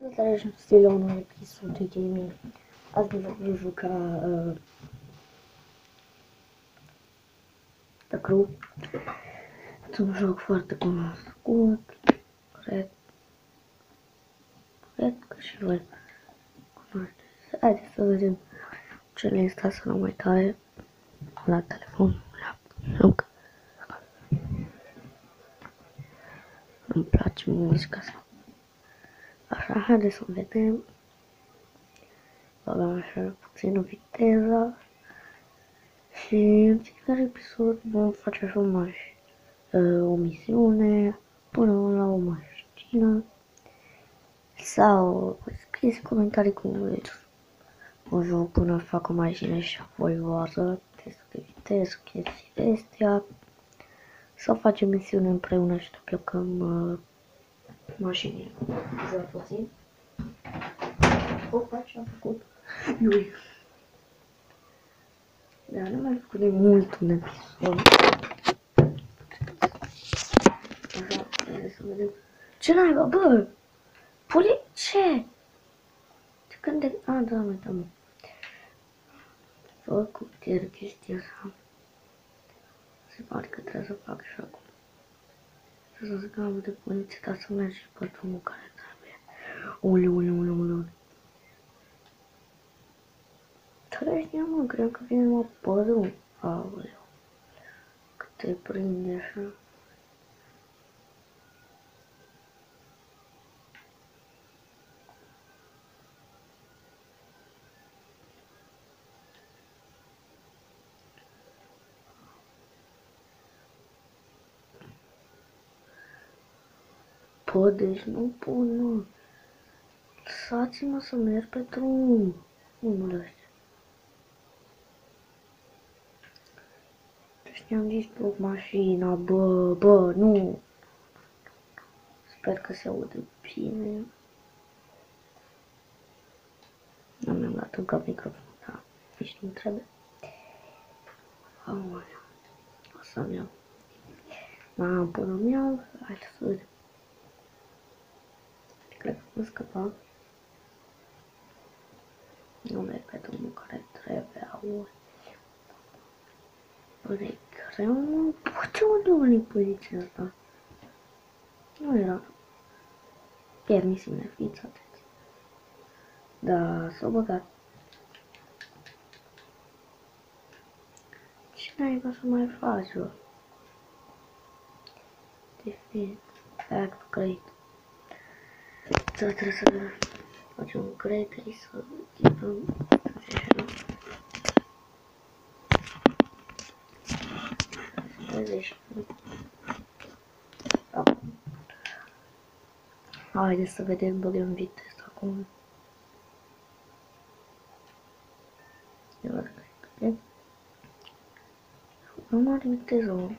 Salutare și la un nou episod de gaming. Azi voi juca The Crew. Este un joc foarte cunoscut, cred că și voi cunoașteți. Haideți să vedem ce le este să nu mai tare la telefon, la joc. Îmi place muzica asta. Așa, haideți să vedem. Băgăm așa puțină viteza. Și în fiecare episod vom face așa o misiune până la o mașină sau scrieți comentarii cum vreți o joc până fac o mașină și apoi vă arăt testul de viteză, chestii de astea sau facem misiune împreună și deplecăm mașinile. Zău puțin. Opa, ce-am făcut? Lui. Da, nu mai făcut de mult un episod. Așa, trebuie să vedem. Ce naiba, bă? Ce? Când de... A, da, mă. Făcut iar chestia asta. Se pare că trebuie să fac și acum. Să scapă de poliție, dar să merg și pe drumul care trebuie. Uleu. Treci, mă, cred că vine mă pe drum. Aoleu. Că te prinde așa. Pă, deci nu pot, nu. Lăsați-mă să merg pe drum. Omul ăsta. Deci ne-am distrus mașina, bă, nu. Sper că se aude bine. Nu mi-am dat încă microfon, da, nici nu trebuie. Aoleu, o să-mi iau. N-am până mi iau, hai să vedem. Cred că mă scăpa. Nu merg pe drumul care trebuie, aoleu. Bă, e greu, mă, ce unde o poziția asta? Nu era. Permisiune, fiți atenți. Da, s-a băgat. Ce n-ai să mai faci, bă? Defeat, upgrade. Da, trebuie să facem un grade aici, să ghidăm. Haideți să vedem, băgăm viteză acum. Eu văd că e. Nu mare viteză, mă.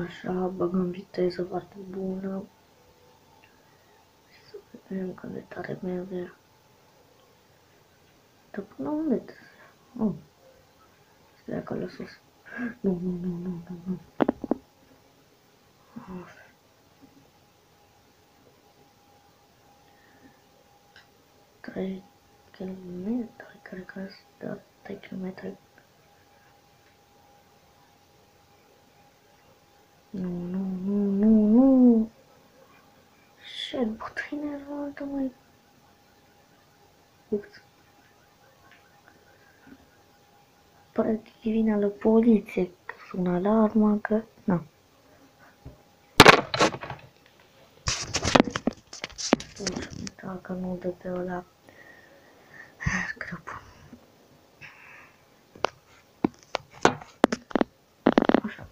Așa, băgăm viteză foarte bună. Să vedem cât de tare merge. Dar până unde trebuie? Oh. Sper că la sus. Nu. 3 kilometri, cred că da, 3 kilometri. Nu. Shit, bă, e nervată, măi. Ups. Practic vine la poliție, că sună alarma, că... Na. Dacă nu de pe ăla... Scrăpă. Așa.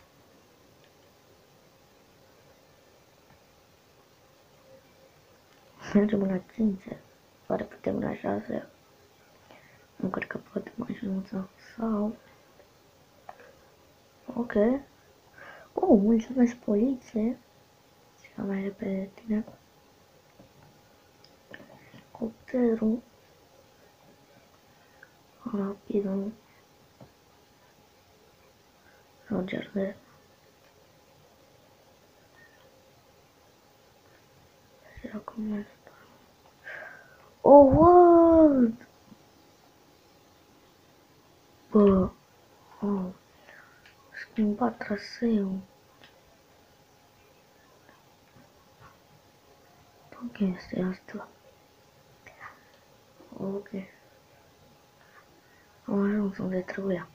Mergem la 5. Oare putem la 6? Nu cred că poate mașinuța sau... Ok. Mulțumesc poliție. Și mai repede tine. Copterul. Rapidul. Roger de... Și acum este... Oh, what? Bă. Oh. Schimbat traseul. Ok, este asta. Ok. Am ajuns unde trebuia.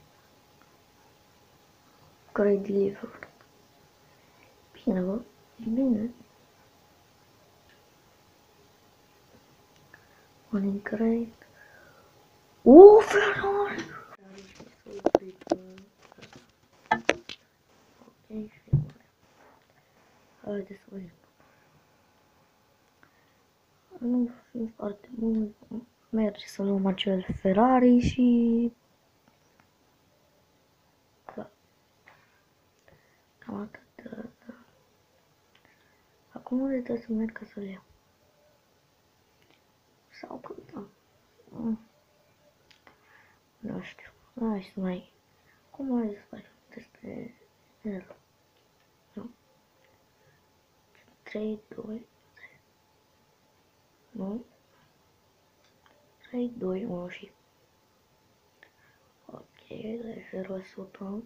Great deliver. Bine, bă. Bine. Morning great. Florori! Ok, haideți să vedem. Nu sunt foarte mult. Merge să luăm acel Ferrari și... Da. Cam atât. Da. Acum unde trebuie să merg ca să-l iau? Sau că da. Nu știu. Hai să mai... Cum mai să facem despre el? Nu. 3, 2... Nu. 3, 2, 1 și... Ok, de 0%.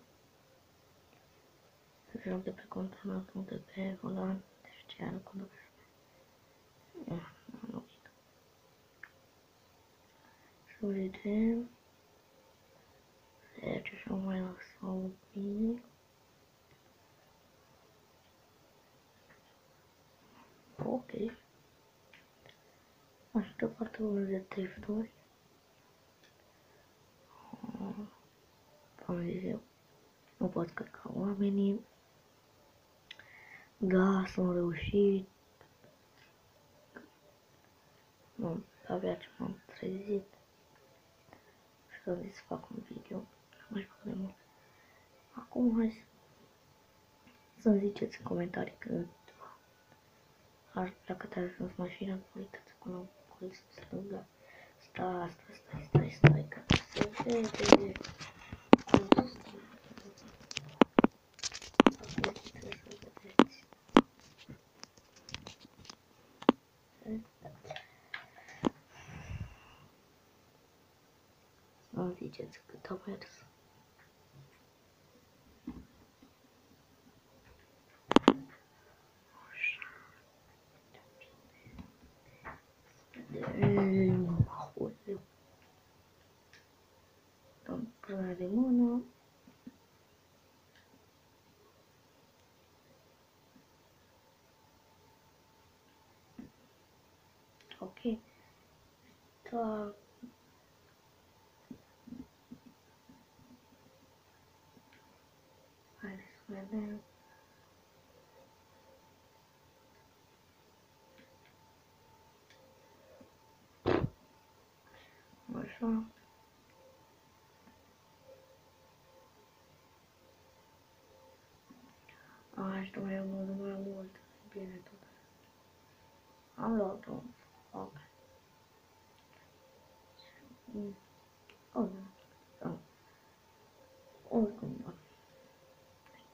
Joc de pe control, nu de pe volan. Deci ce nu conduc. Nu. Să vedem. Deci așa mai lăsăm un pic. Ok. Aștept foarte mult de drifturi. Am zis eu. Nu pot căca oamenii. Da, sunt reușit. Nu, abia ce m-am trezit. Și am zis să fac un video. Mai fac de mult. Acum hai să-mi ziceți în comentarii când dacă te-a ajuns mașina, uitați acolo în colț stânga. Stai, că se vede. Să-mi ziceți cât a mers. Dăm frâna de mână. Ok. Da. Haideți să vedem. Așa. Asta mai e mult. Bine tot. Am luat un foc. Oh, nu. Oricum,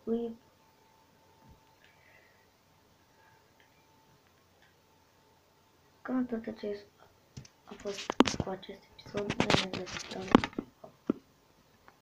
ui. Cam tot acest a fost cu acest episod. Ne vedem.